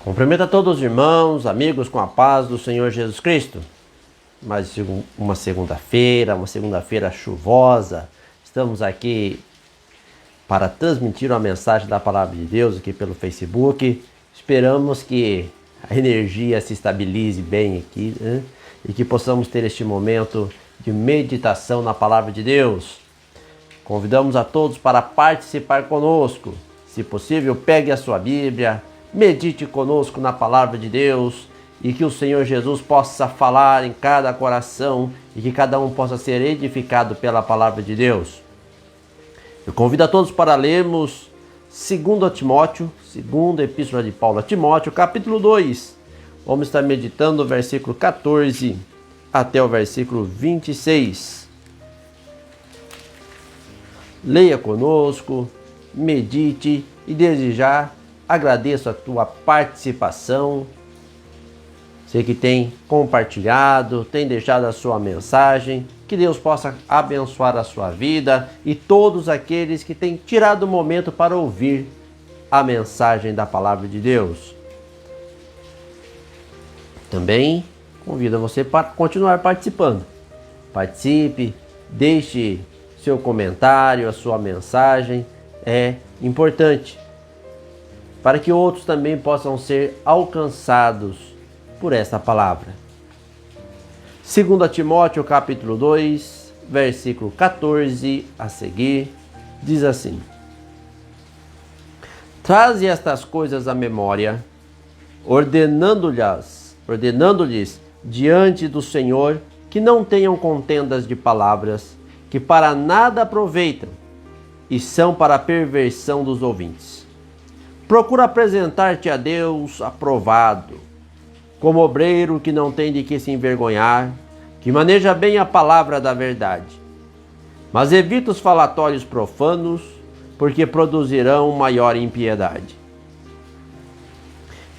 Cumprimento a todos os irmãos, amigos, com a paz do Senhor Jesus Cristo. Mais uma segunda-feira chuvosa. Estamos aqui para transmitir uma mensagem da Palavra de Deus aqui pelo Facebook. Esperamos que a energia se estabilize bem aqui, né? E que possamos ter este momento de meditação na Palavra de Deus. Convidamos a todos para participar conosco. Se possível, pegue a sua Bíblia, medite conosco na Palavra de Deus e que o Senhor Jesus possa falar em cada coração e que cada um possa ser edificado pela Palavra de Deus. Eu convido a todos para lermos 2 Timóteo, segunda epístola de Paulo a Timóteo, capítulo 2. Vamos estar meditando o versículo 14 até o versículo 26. Leia conosco, medite e desde já agradeço a tua participação. Você que tem compartilhado, tem deixado a sua mensagem. Que Deus possa abençoar a sua vida e todos aqueles que têm tirado o momento para ouvir a mensagem da Palavra de Deus. Também convido você para continuar participando. Participe, deixe seu comentário, a sua mensagem. É importante para que outros também possam ser alcançados por esta palavra. 2 Timóteo capítulo 2, versículo 14 a seguir, diz assim: Traze estas coisas à memória, ordenando-lhes diante do Senhor que não tenham contendas de palavras, que para nada aproveitam e são para a perversão dos ouvintes. Procura apresentar-te a Deus aprovado, como obreiro que não tem de que se envergonhar, que maneja bem a palavra da verdade. Mas evita os falatórios profanos, porque produzirão maior impiedade.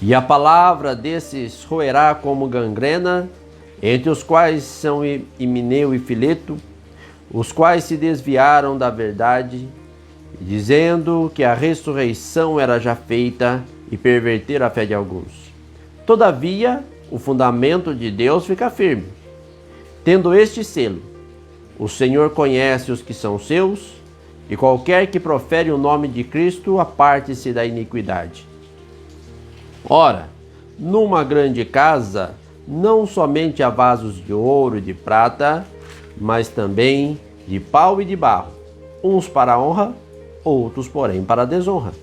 E a palavra desses roerá como gangrena, entre os quais são Himeneu e Fileto, os quais se desviaram da verdade, dizendo que a ressurreição era já feita e perverteram a fé de alguns. Todavia, o fundamento de Deus fica firme. Tendo este selo, o Senhor conhece os que são seus, e qualquer que profere o nome de Cristo aparte-se da iniquidade. Ora, numa grande casa, não somente há vasos de ouro e de prata, mas também de pau e de barro, uns para a honra, outros, porém, para a desonra.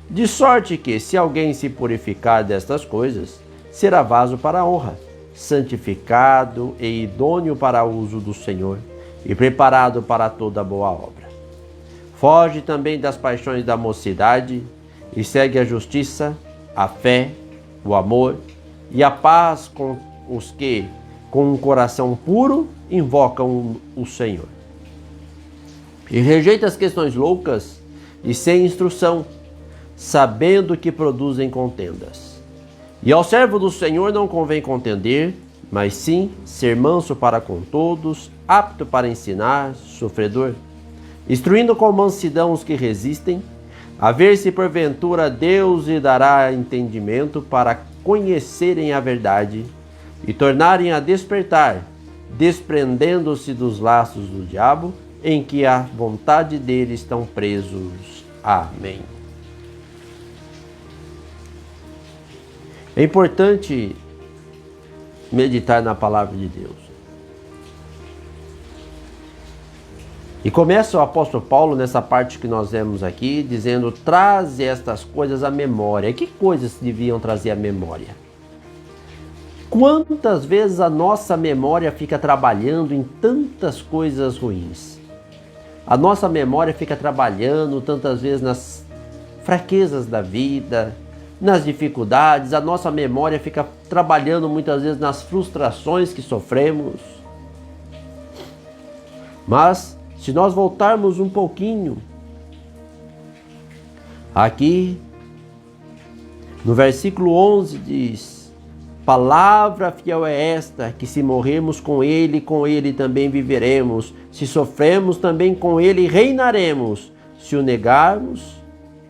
De sorte que, se alguém se purificar destas coisas, será vaso para a honra, santificado e idôneo para o uso do Senhor, e preparado para toda boa obra. Foge também das paixões da mocidade, e segue a justiça, a fé, o amor e a paz com os que, com um coração puro, invocam o Senhor. E rejeita as questões loucas e sem instrução, sabendo que produzem contendas. E ao servo do Senhor não convém contender, mas sim ser manso para com todos, apto para ensinar, sofredor, instruindo com mansidão os que resistem, a ver se porventura Deus lhe dará entendimento para conhecerem a verdade e tornarem a despertar, desprendendo-se dos laços do diabo, em que a vontade dele estão presos. Amém. É importante meditar na palavra de Deus. E começa o apóstolo Paulo nessa parte que nós vemos aqui, dizendo: traze estas coisas à memória. Que coisas deviam trazer à memória? Quantas vezes a nossa memória fica trabalhando em tantas coisas ruins? A nossa memória fica trabalhando tantas vezes nas fraquezas da vida, nas dificuldades. A nossa memória fica trabalhando muitas vezes nas frustrações que sofremos. Mas, se nós voltarmos um pouquinho, aqui, no versículo 11 diz: Palavra fiel é esta, que se morrermos com ele também viveremos. Se sofremos, também com ele reinaremos. Se o negarmos,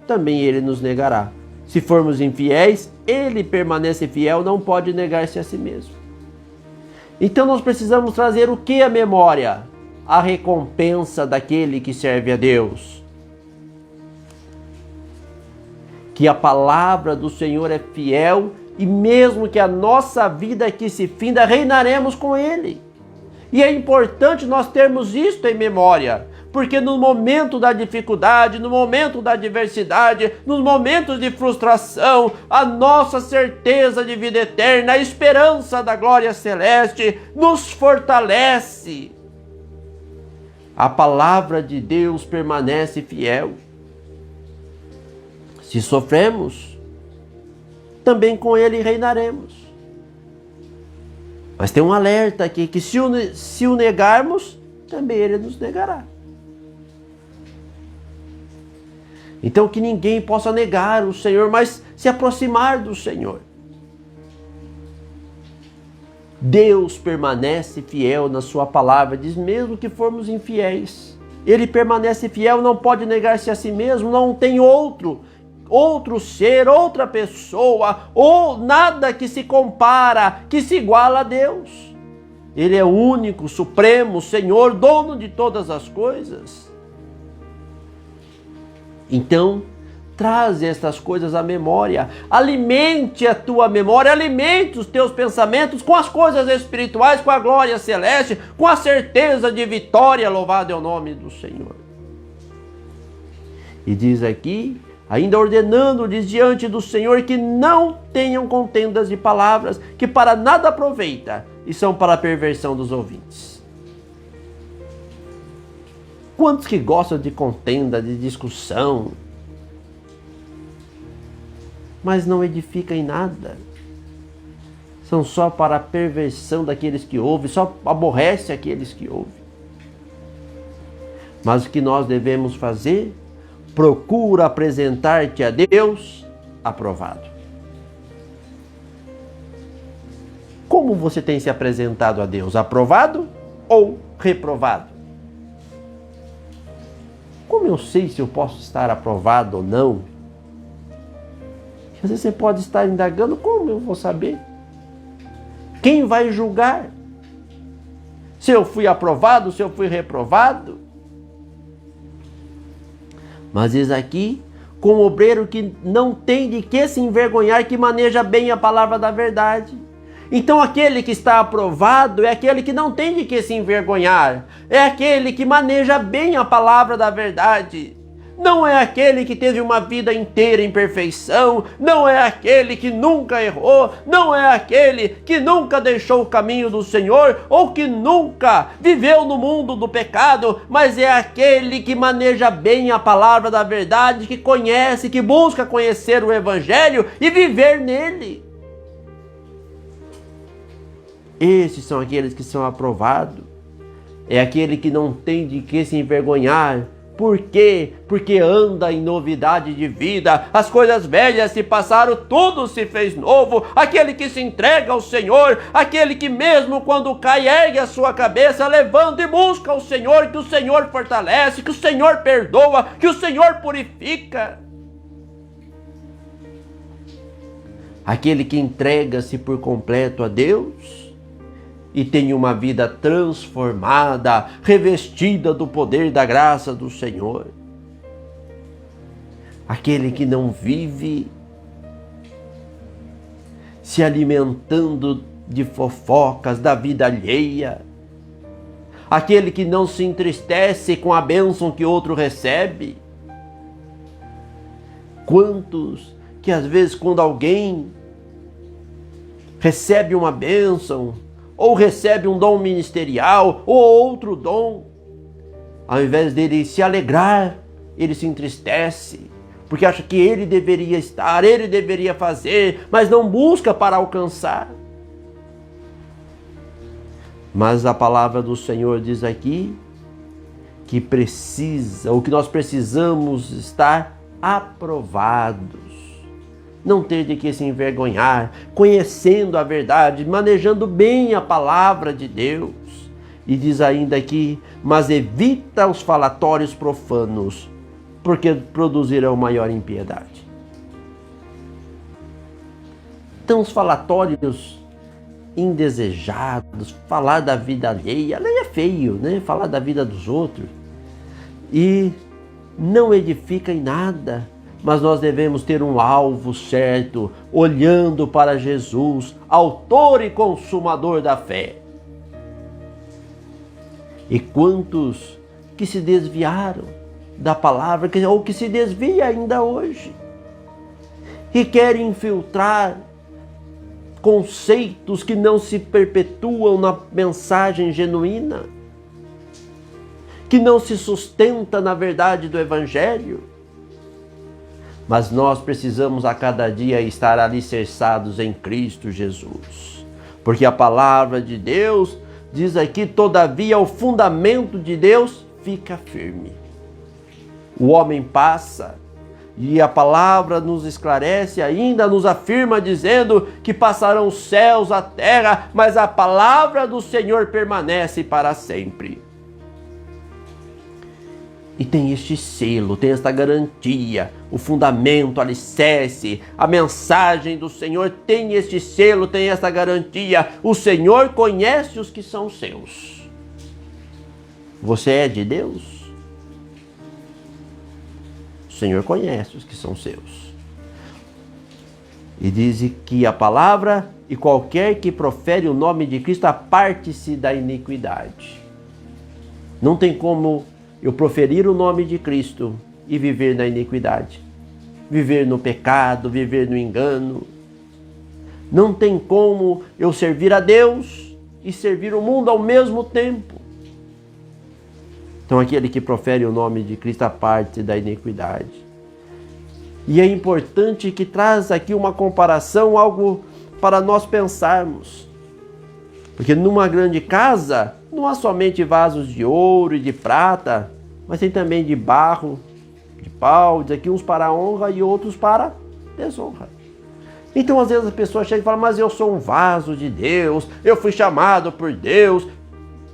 também ele nos negará. se formos infiéis, ele permanece fiel, não pode negar-se a si mesmo. Então nós precisamos trazer o que à memória? A recompensa daquele que serve a Deus. Que a palavra do Senhor é fiel e mesmo que a nossa vida aqui se finda, reinaremos com Ele. E é importante nós termos isto em memória, porque no momento da dificuldade, no momento da adversidade, nos momentos de frustração, a nossa certeza de vida eterna, a esperança da glória celeste nos fortalece. A palavra de Deus permanece fiel. Se sofremos, também com Ele reinaremos. Mas tem um alerta aqui, que se o negarmos, também Ele nos negará. Então que ninguém possa negar o Senhor, mas se aproximar do Senhor. Deus permanece fiel na sua palavra, diz mesmo que formos infiéis. Ele permanece fiel, não pode negar-se a si mesmo, não tem outro ser, outra pessoa, ou nada que se compara, que se iguala a Deus. Ele é o único, supremo, Senhor, dono de todas as coisas. Então, traz estas coisas à memória, alimente a tua memória, alimente os teus pensamentos com as coisas espirituais, com a glória celeste, com a certeza de vitória, louvado é o nome do Senhor. E diz aqui, ainda ordenando-lhes diante do Senhor que não tenham contendas de palavras, que para nada aproveita e são para a perversão dos ouvintes. Quantos que gostam de contenda, de discussão, mas não edifica em nada? São só para a perversão daqueles que ouvem, só aborrece aqueles que ouvem. Mas o que nós devemos fazer? Procura apresentar-te a Deus aprovado. Como você tem se apresentado a Deus? Aprovado ou reprovado? Como eu sei se eu posso estar aprovado ou não? Às vezes você pode estar indagando, como eu vou saber? Quem vai julgar? Se eu fui aprovado, se eu fui reprovado? Mas diz aqui, com o obreiro que não tem de que se envergonhar, que maneja bem a palavra da verdade. Então aquele que está aprovado é aquele que não tem de que se envergonhar. É aquele que maneja bem a palavra da verdade. Não é aquele que teve uma vida inteira em perfeição, não é aquele que nunca errou, não é aquele que nunca deixou o caminho do Senhor ou que nunca viveu no mundo do pecado, mas é aquele que maneja bem a palavra da verdade, que conhece, que busca conhecer o Evangelho e viver nele. Esses são aqueles que são aprovados. É aquele que não tem de que se envergonhar. Por quê? Porque anda em novidade de vida. As coisas velhas se passaram, tudo se fez novo. Aquele que se entrega ao Senhor, aquele que mesmo quando cai, ergue a sua cabeça, levanta e busca o Senhor, que o Senhor fortalece, que o Senhor perdoa, que o Senhor purifica. Aquele que entrega-se por completo a Deus e tem uma vida transformada, revestida do poder da graça do Senhor. Aquele que não vive se alimentando de fofocas da vida alheia. Aquele que não se entristece com a bênção que outro recebe. Quantos que às vezes quando alguém recebe uma bênção, ou recebe um dom ministerial, ou outro dom, ao invés dele se alegrar, ele se entristece, porque acha que ele deveria estar, ele deveria fazer, mas não busca para alcançar. Mas a palavra do Senhor diz aqui que nós precisamos estar aprovados. Não ter de que se envergonhar, conhecendo a verdade, manejando bem a palavra de Deus. E diz ainda aqui, mas evita os falatórios profanos, porque produzirão maior impiedade. Então os falatórios indesejados, falar da vida alheia, é feio, né? Falar da vida dos outros. E não edifica em nada, mas nós devemos ter um alvo certo, olhando para Jesus, autor e consumador da fé. E quantos que se desviaram da palavra, ou que se desvia ainda hoje, e querem infiltrar conceitos que não se perpetuam na mensagem genuína, que não se sustenta na verdade do Evangelho. Mas nós precisamos a cada dia estar alicerçados em Cristo Jesus, porque a palavra de Deus diz aqui: todavia o fundamento de Deus fica firme. O homem passa, e a palavra nos esclarece, ainda nos afirma dizendo que passarão os céus, a terra, mas a palavra do Senhor permanece para sempre. E tem este selo, tem esta garantia, o fundamento, o alicerce, a mensagem do Senhor tem este selo, tem esta garantia. O Senhor conhece os que são seus. Você é de Deus? O Senhor conhece os que são seus. E diz que a palavra, e qualquer que profere o nome de Cristo, aparte-se da iniquidade. Não tem como eu proferir o nome de Cristo e viver na iniquidade, viver no pecado, viver no engano. Não tem como eu servir a Deus e servir o mundo ao mesmo tempo. Então aquele que profere o nome de Cristo aparte da iniquidade. E é importante que traz aqui uma comparação, algo para nós pensarmos. Porque numa grande casa não há somente vasos de ouro e de prata, mas tem também de barro, de pau, diz aqui uns para a honra e outros para desonra. Então às vezes a pessoa chega e fala: mas eu sou um vaso de Deus, eu fui chamado por Deus.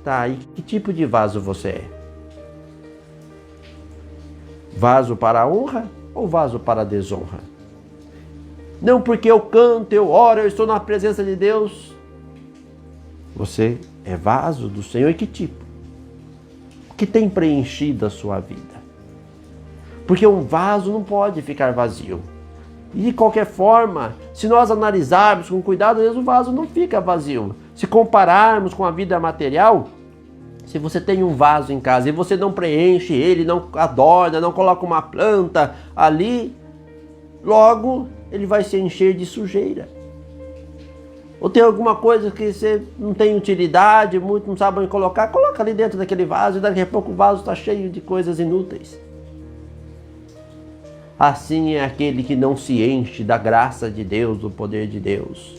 Tá, e que tipo de vaso você é? Vaso para a honra ou vaso para a desonra? Não porque eu canto, eu oro, eu estou na presença de Deus. Você é vaso do Senhor? E que tipo? O que tem preenchido a sua vida? Porque um vaso não pode ficar vazio. E de qualquer forma, se nós analisarmos com cuidado, o vaso não fica vazio. Se compararmos com a vida material, se você tem um vaso em casa e você não preenche ele, não adorna, não coloca uma planta ali, logo ele vai se encher de sujeira. Ou tem alguma coisa que você não tem utilidade, muito não sabe onde colocar, coloca ali dentro daquele vaso e daqui a pouco o vaso está cheio de coisas inúteis. Assim é aquele que não se enche da graça de Deus, do poder de Deus.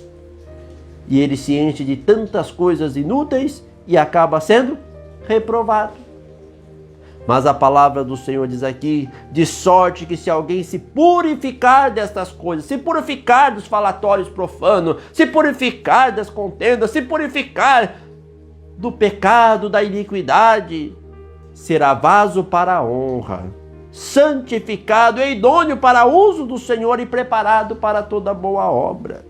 E ele se enche de tantas coisas inúteis e acaba sendo reprovado. Mas a palavra do Senhor diz aqui: de sorte que se alguém se purificar destas coisas, se purificar dos falatórios profanos, se purificar das contendas, se purificar do pecado, da iniquidade, será vaso para a honra, santificado e idôneo para uso do Senhor e preparado para toda boa obra.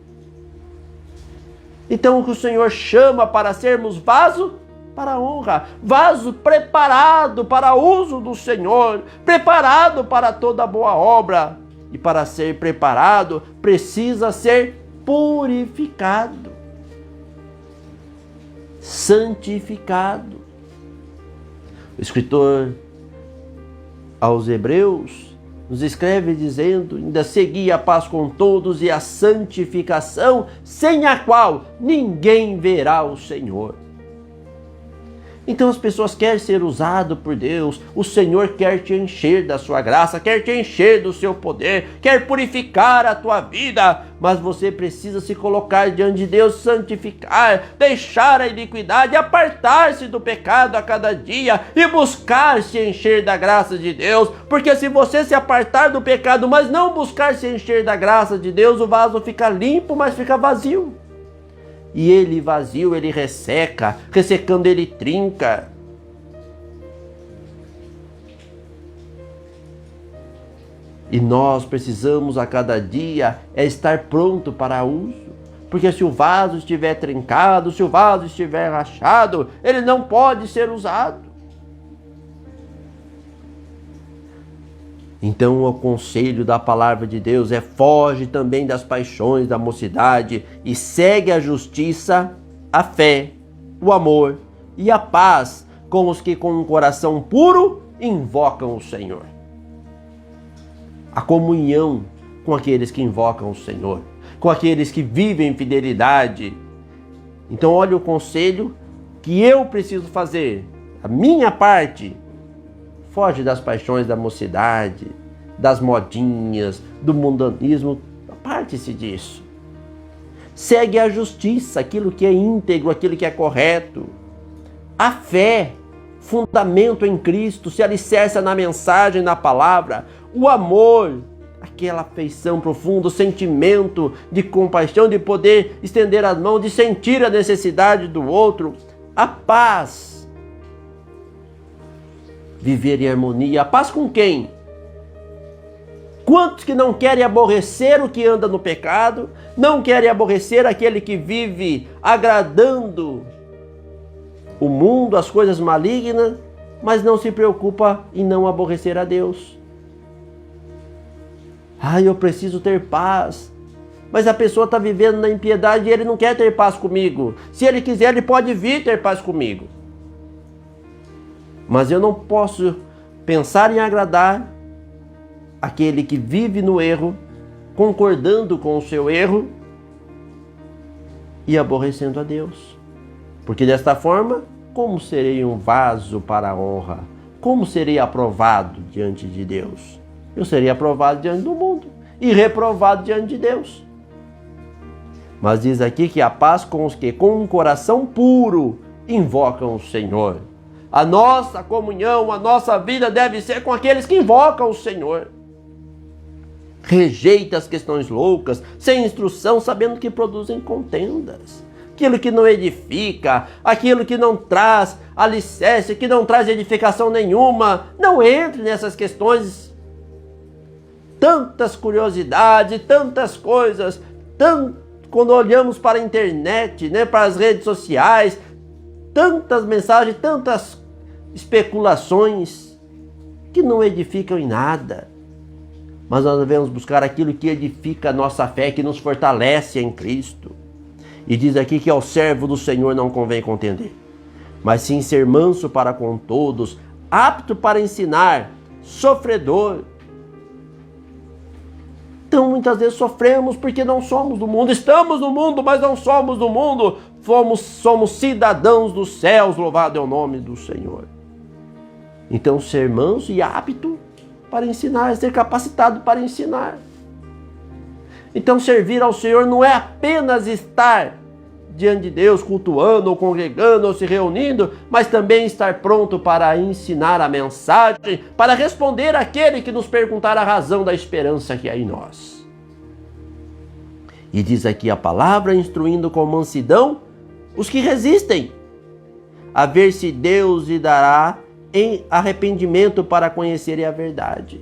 Então o que o Senhor chama para sermos vaso para a honra, vaso preparado para uso do Senhor, preparado para toda boa obra. E para ser preparado, precisa ser purificado, santificado. O escritor aos Hebreus nos escreve dizendo: ainda segui a paz com todos e a santificação, sem a qual ninguém verá o Senhor. Então as pessoas querem ser usadas por Deus, o Senhor quer te encher da sua graça, quer te encher do seu poder, quer purificar a tua vida, mas você precisa se colocar diante de Deus, santificar, deixar a iniquidade, apartar-se do pecado a cada dia e buscar se encher da graça de Deus, porque se você se apartar do pecado, mas não buscar se encher da graça de Deus, o vaso fica limpo, mas fica vazio. E ele vazio, ele resseca, ressecando ele trinca. E nós precisamos a cada dia estar pronto para uso. Porque se o vaso estiver trincado, se o vaso estiver rachado, ele não pode ser usado. Então o conselho da palavra de Deus é: foge também das paixões da mocidade e segue a justiça, a fé, o amor e a paz com os que com um coração puro invocam o Senhor. A comunhão com aqueles que invocam o Senhor, com aqueles que vivem em fidelidade. Então olha o conselho que eu preciso fazer, a minha parte. Foge das paixões da mocidade, das modinhas, do mundanismo, aparte-se disso. Segue a justiça, aquilo que é íntegro, aquilo que é correto. A fé, fundamento em Cristo, se alicerça na mensagem, na palavra. O amor, aquela afeição profunda, o sentimento de compaixão, de poder estender as mãos, de sentir a necessidade do outro. A paz, viver em harmonia. A paz com quem? Quantos que não querem aborrecer o que anda no pecado, não querem aborrecer aquele que vive agradando o mundo, as coisas malignas, mas não se preocupa em não aborrecer a Deus. Eu preciso ter paz. Mas a pessoa está vivendo na impiedade e ele não quer ter paz comigo. Se ele quiser, ele pode vir ter paz comigo. Mas eu não posso pensar em agradar aquele que vive no erro, concordando com o seu erro e aborrecendo a Deus. Porque desta forma, como serei um vaso para a honra? Como serei aprovado diante de Deus? Eu serei aprovado diante do mundo e reprovado diante de Deus. Mas diz aqui que a paz com os que com um coração puro invocam o Senhor. A nossa comunhão, a nossa vida deve ser com aqueles que invocam o Senhor. Rejeita as questões loucas, sem instrução, sabendo que produzem contendas. Aquilo que não edifica, aquilo que não traz alicerce, que não traz edificação nenhuma. Não entre nessas questões. Tantas curiosidades, tantas coisas, quando olhamos para a internet, para as redes sociais, tantas mensagens, tantas especulações que não edificam em nada. Mas nós devemos buscar aquilo que edifica a nossa fé, que nos fortalece em Cristo. E diz aqui que ao servo do Senhor não convém contender, mas sim ser manso para com todos, apto para ensinar, sofredor. Então muitas vezes sofremos porque não somos do mundo. Estamos no mundo, mas não somos do mundo. Somos cidadãos dos céus, louvado é o nome do Senhor. Então ser manso e apto para ensinar, ser capacitado para ensinar. Então servir ao Senhor não é apenas estar diante de Deus, cultuando, ou congregando, ou se reunindo, mas também estar pronto para ensinar a mensagem, para responder àquele que nos perguntar a razão da esperança que há em nós. E diz aqui a palavra, instruindo com mansidão os que resistem, a ver se Deus lhe dará em arrependimento para conhecerem a verdade.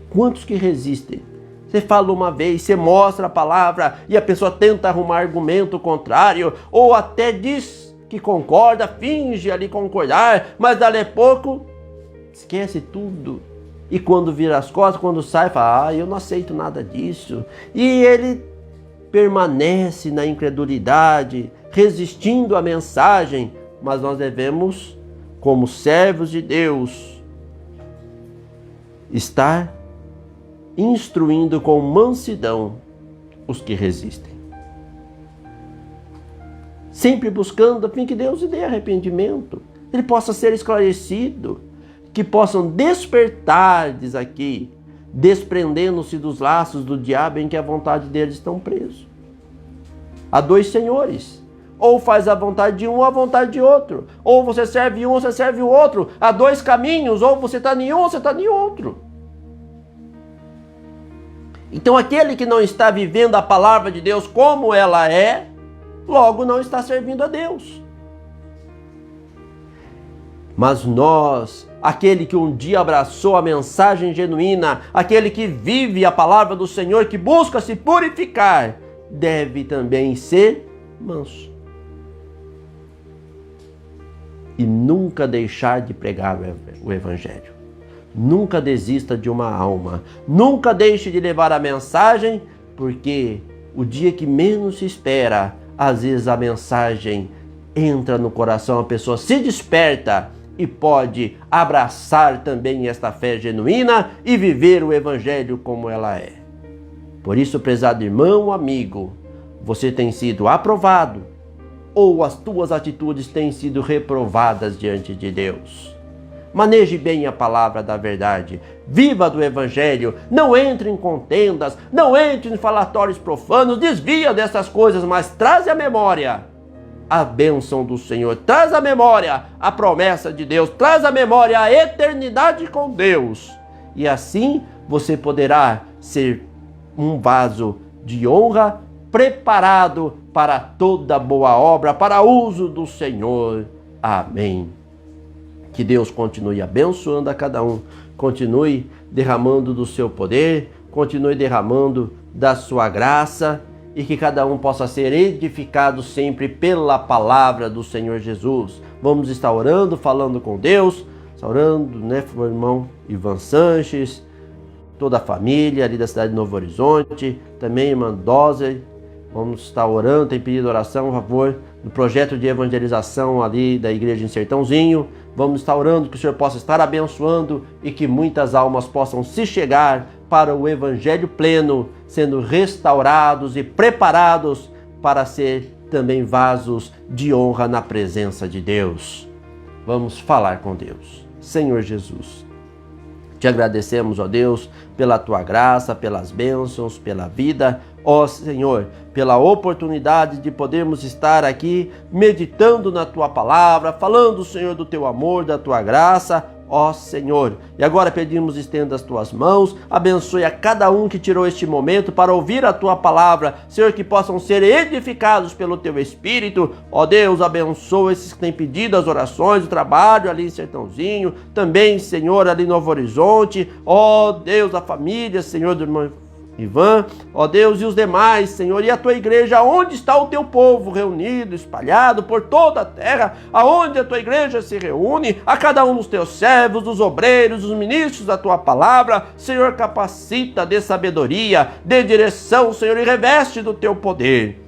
Quantos que resistem? Você fala uma vez, você mostra a palavra e a pessoa tenta arrumar argumento contrário, ou até diz que concorda, finge ali concordar, mas dali a pouco esquece tudo. E quando vira as costas, quando sai, fala, eu não aceito nada disso. E ele permanece na incredulidade, resistindo à mensagem. Mas nós devemos, como servos de Deus, estar instruindo com mansidão os que resistem. Sempre buscando a fim que Deus lhe dê arrependimento, ele possa ser esclarecido, que possam despertar, diz aqui, desprendendo-se dos laços do diabo em que a vontade deles estão presos. Há dois senhores, ou faz a vontade de um ou a vontade de outro, ou você serve um ou você serve o outro. Há dois caminhos, ou você está em um ou você está em outro. Então aquele que não está vivendo a palavra de Deus como ela é, logo não está servindo a Deus. Mas nós, aquele que um dia abraçou a mensagem genuína, aquele que vive a palavra do Senhor, que busca se purificar, deve também ser manso. E nunca deixar de pregar o Evangelho. Nunca desista de uma alma. Nunca deixe de levar a mensagem, porque o dia que menos se espera, às vezes a mensagem entra no coração, a pessoa se desperta e pode abraçar também esta fé genuína e viver o Evangelho como ela é. Por isso, prezado irmão, amigo, você tem sido aprovado ou as tuas atitudes têm sido reprovadas diante de Deus? Maneje bem a palavra da verdade, viva do Evangelho, não entre em contendas, não entre em falatórios profanos, desvia dessas coisas, mas traz à memória a bênção do Senhor, traz à memória a promessa de Deus, traz à memória a eternidade com Deus. E assim você poderá ser um vaso de honra, preparado para toda boa obra, para uso do Senhor. Amém. Que Deus continue abençoando a cada um, continue derramando do seu poder, continue derramando da sua graça e que cada um possa ser edificado sempre pela palavra do Senhor Jesus. Vamos estar orando, falando com Deus, orando, né, o irmão Ivan Sanches, toda a família ali da cidade de Novo Horizonte, também irmã Dozer. Vamos estar orando, tem pedido oração a favor do projeto de evangelização ali da igreja em Sertãozinho. Vamos estar orando que o Senhor possa estar abençoando e que muitas almas possam se chegar para o Evangelho pleno, sendo restaurados e preparados para ser também vasos de honra na presença de Deus. Vamos falar com Deus. Senhor Jesus, te agradecemos, ó Deus, pela tua graça, pelas bênçãos, pela vida, ó Senhor, pela oportunidade de podermos estar aqui meditando na tua palavra, falando, Senhor, do teu amor, da tua graça, ó Senhor. E agora pedimos, estenda as tuas mãos, abençoe a cada um que tirou este momento para ouvir a tua palavra, Senhor, que possam ser edificados pelo teu Espírito. Ó Deus, abençoa esses que têm pedido as orações, o trabalho ali em Sertãozinho, também, Senhor, ali em Novo Horizonte. Ó Deus, a família, Senhor, do irmão Ivan, ó Deus, e os demais, Senhor, e a tua igreja, onde está o teu povo reunido, espalhado por toda a terra, aonde a tua igreja se reúne, a cada um dos teus servos, dos obreiros, dos ministros da tua palavra, Senhor, capacita, dê sabedoria, dê direção, Senhor, e reveste do teu poder.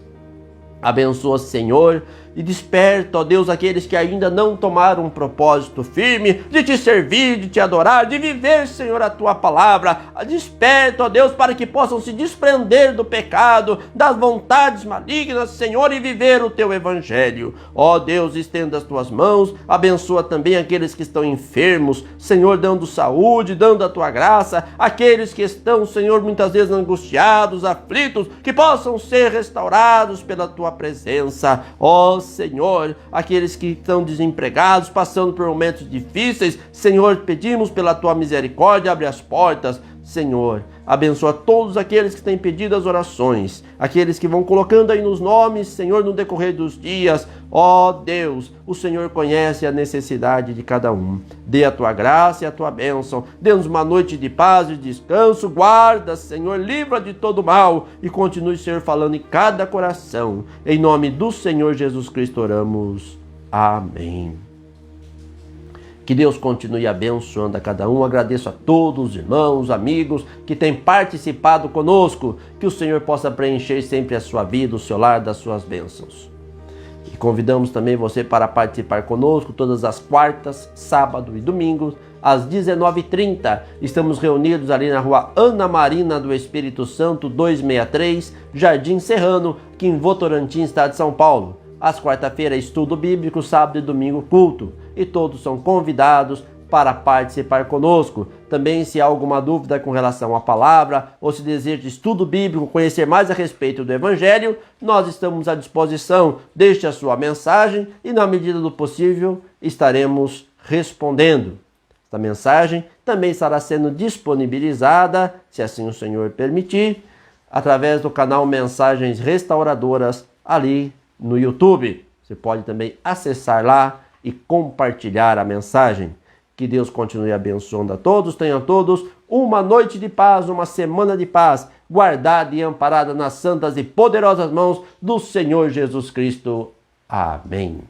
Abençoa, Senhor, e desperta, ó Deus, aqueles que ainda não tomaram um propósito firme de te servir, de te adorar, de viver, Senhor, a tua palavra. Desperta, ó Deus, para que possam se desprender do pecado, das vontades malignas, Senhor, e viver o teu Evangelho. Ó Deus, estenda as tuas mãos, abençoa também aqueles que estão enfermos, Senhor, dando saúde, dando a tua graça, aqueles que estão, Senhor, muitas vezes angustiados, aflitos, que possam ser restaurados pela tua presença. Ó Senhor, aqueles que estão desempregados, passando por momentos difíceis, Senhor, pedimos pela tua misericórdia, abre as portas, Senhor, abençoa todos aqueles que têm pedido as orações, aqueles que vão colocando aí nos nomes, Senhor, no decorrer dos dias. Ó Deus, o Senhor conhece a necessidade de cada um. Dê a tua graça e a tua bênção. Dê-nos uma noite de paz e descanso. Guarda, Senhor, livra de todo mal e continue, Senhor, falando em cada coração. Em nome do Senhor Jesus Cristo oramos. Amém. Que Deus continue abençoando a cada um. Agradeço a todos os irmãos, amigos que têm participado conosco. Que o Senhor possa preencher sempre a sua vida, o seu lar, das suas bênçãos. E convidamos também você para participar conosco todas as quartas, sábado e domingos, às 19h30. Estamos reunidos ali na rua Ana Marina do Espírito Santo, 263, Jardim Serrano, aqui em Votorantim, estado de São Paulo. Às quarta-feiras, estudo bíblico, sábado e domingo, culto. E todos são convidados para participar conosco. Também, se há alguma dúvida com relação à palavra, ou se deseja estudo bíblico, conhecer mais a respeito do Evangelho, nós estamos à disposição. Deixe a sua mensagem e, na medida do possível, estaremos respondendo. Esta mensagem também estará sendo disponibilizada, se assim o Senhor permitir, através do canal Mensagens Restauradoras ali no YouTube. Você pode também acessar lá e compartilhar a mensagem. Que Deus continue abençoando a todos. Tenham todos uma noite de paz, uma semana de paz, guardada e amparada nas santas e poderosas mãos do Senhor Jesus Cristo. Amém.